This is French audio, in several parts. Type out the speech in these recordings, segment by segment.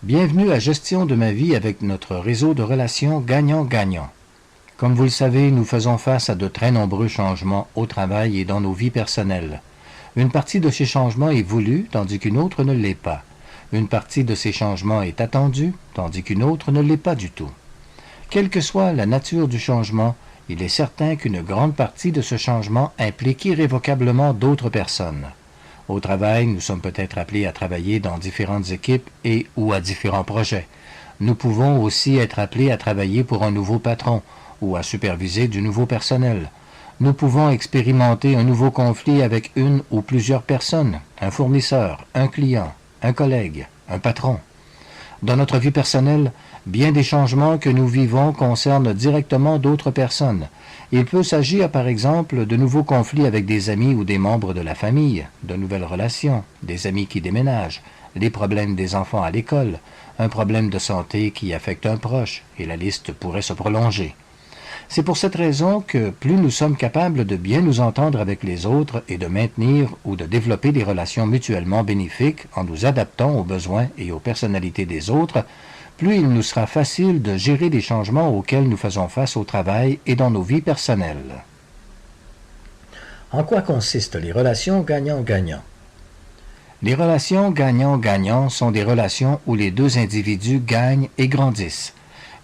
Bienvenue à Gestion de ma vie avec notre réseau de relations gagnant-gagnant. Comme vous le savez, nous faisons face à de très nombreux changements au travail et dans nos vies personnelles. Une partie de ces changements est voulue, tandis qu'une autre ne l'est pas. Une partie de ces changements est attendue, tandis qu'une autre ne l'est pas du tout. Quelle que soit la nature du changement, il est certain qu'une grande partie de ce changement implique irrévocablement d'autres personnes. Au travail, nous sommes peut-être appelés à travailler dans différentes équipes et ou à différents projets. Nous pouvons aussi être appelés à travailler pour un nouveau patron ou à superviser du nouveau personnel. Nous pouvons expérimenter un nouveau conflit avec une ou plusieurs personnes, un fournisseur, un client, un collègue, un patron. Dans notre vie personnelle, bien des changements que nous vivons concernent directement d'autres personnes. Il peut s'agir par exemple de nouveaux conflits avec des amis ou des membres de la famille, de nouvelles relations, des amis qui déménagent, les problèmes des enfants à l'école, un problème de santé qui affecte un proche, et la liste pourrait se prolonger. C'est pour cette raison que plus nous sommes capables de bien nous entendre avec les autres et de maintenir ou de développer des relations mutuellement bénéfiques en nous adaptant aux besoins et aux personnalités des autres, plus il nous sera facile de gérer les changements auxquels nous faisons face au travail et dans nos vies personnelles. En quoi consistent les relations gagnant-gagnant? Les relations gagnant-gagnant sont des relations où les deux individus gagnent et grandissent.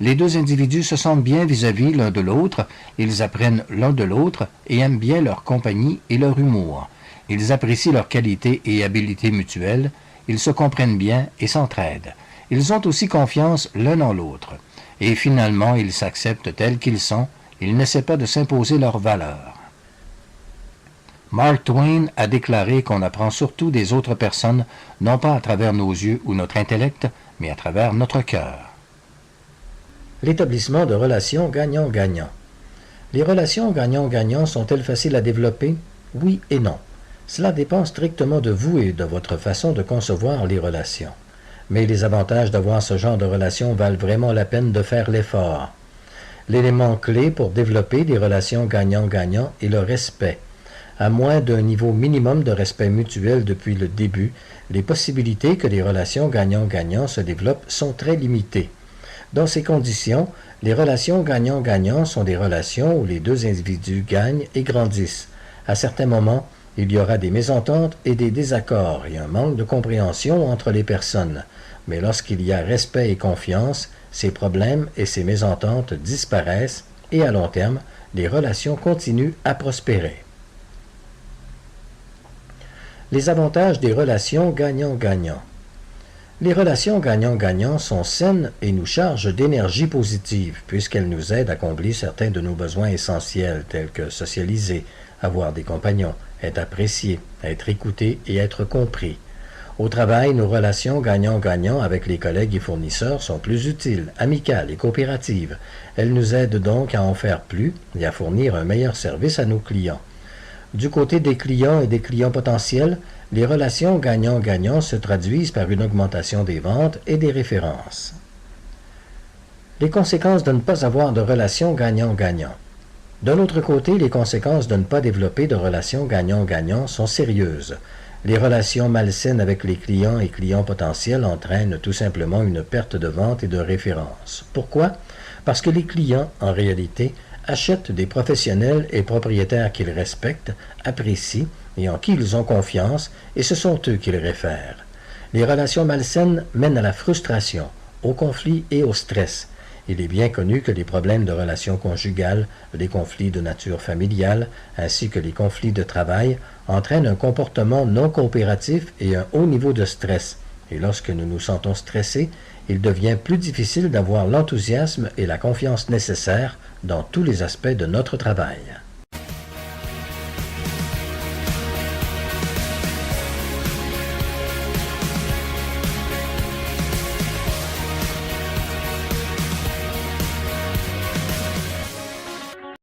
Les deux individus se sentent bien vis-à-vis l'un de l'autre, ils apprennent l'un de l'autre et aiment bien leur compagnie et leur humour. Ils apprécient leurs qualités et habiletés mutuelles, ils se comprennent bien et s'entraident. Ils ont aussi confiance l'un en l'autre. Et finalement, ils s'acceptent tels qu'ils sont, ils n'essaient pas de s'imposer leurs valeurs. Mark Twain a déclaré qu'on apprend surtout des autres personnes, non pas à travers nos yeux ou notre intellect, mais à travers notre cœur. L'établissement de relations gagnant-gagnant. Les relations gagnant-gagnant sont-elles faciles à développer? Oui et non. Cela dépend strictement de vous et de votre façon de concevoir les relations. Mais les avantages d'avoir ce genre de relations valent vraiment la peine de faire l'effort. L'élément clé pour développer des relations gagnant-gagnant est le respect. À moins d'un niveau minimum de respect mutuel depuis le début, les possibilités que les relations gagnant-gagnant se développent sont très limitées. Dans ces conditions, les relations gagnant-gagnant sont des relations où les deux individus gagnent et grandissent. À certains moments, il y aura des mésententes et des désaccords et un manque de compréhension entre les personnes. Mais lorsqu'il y a respect et confiance, ces problèmes et ces mésententes disparaissent et à long terme, les relations continuent à prospérer. Les avantages des relations gagnant-gagnant. Les relations gagnant-gagnant sont saines et nous chargent d'énergie positive puisqu'elles nous aident à combler certains de nos besoins essentiels tels que socialiser, avoir des compagnons, être apprécié, être écouté et être compris. Au travail, nos relations gagnant-gagnant avec les collègues et fournisseurs sont plus utiles, amicales et coopératives. Elles nous aident donc à en faire plus et à fournir un meilleur service à nos clients. Du côté des clients et des clients potentiels, les relations gagnant-gagnant se traduisent par une augmentation des ventes et des références. Les conséquences de ne pas avoir de relations gagnant-gagnant. D'un autre côté, les conséquences de ne pas développer de relations gagnant-gagnant sont sérieuses. Les relations malsaines avec les clients et clients potentiels entraînent tout simplement une perte de vente et de références. Pourquoi? Parce que les clients, en réalité, achètent des professionnels et propriétaires qu'ils respectent, apprécient et en qui ils ont confiance, et ce sont eux qui les réfèrent. Les relations malsaines mènent à la frustration, au conflit et au stress. Il est bien connu que les problèmes de relations conjugales, les conflits de nature familiale, ainsi que les conflits de travail entraînent un comportement non coopératif et un haut niveau de stress. Et lorsque nous nous sentons stressés, il devient plus difficile d'avoir l'enthousiasme et la confiance nécessaires dans tous les aspects de notre travail.